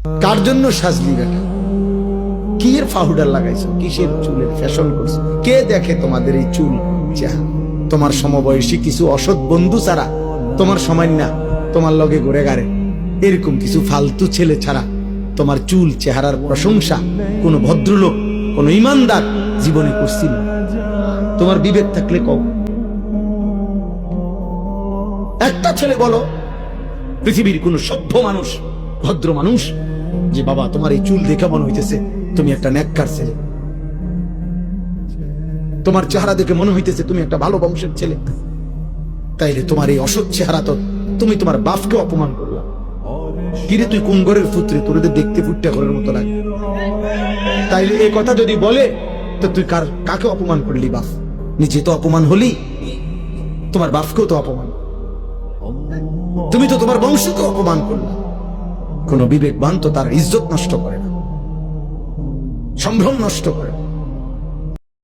কার জন্য সাজলি বেটা? কি এর পাউডার লাগাইছো? কিসের চুলের ফ্যাশন করছো? কে দেখে তোমাদের এই চুল চেহারা? তোমার সমবয়সী কিছু অসৎ বন্ধু ছাড়া, তোমার সময় না তোমার লগে ঘুরে গাড়ে এরকম কিছু ফালতু ছেলে ছাড়া তোমার চুল চেহারার প্রশংসা কোন ভদ্রলোক, কোন ইমানদার জীবনে করছিল? তোমার বিবেক থাকলে কও। একটা ছেলে বলো পৃথিবীর কোন সভ্য মানুষ, ভদ্র মানুষ, যে বাবা তোমার এই চুল দেখে মনে হইতেছে তুমি একটা নেককার ছেলে, তোমার চেহারা দেখে মনে হইতেছে তুমি একটা ভালো বংশের ছেলে, তাইলে তোমার এই অসৎ চেহারা তো তুমি তোমার বাপকে অপমান করলা। কিরে তুই কোন ঘরের পুত্রে, তোর দেখতে ফুটটা ঘরের মতো লাগে? তাইলে এই কথা যদি বলে তো তুই কাকে অপমান করলি? বাপ নিজে তো অপমান হলি, তোমার বাপকেও তো অপমান, তুমি তো তোমার বংশকে অপমান করলা। কোন বিবেকবান তো তার ইজ্জত নষ্ট করে না, সম্ভ্রম নষ্ট করে না।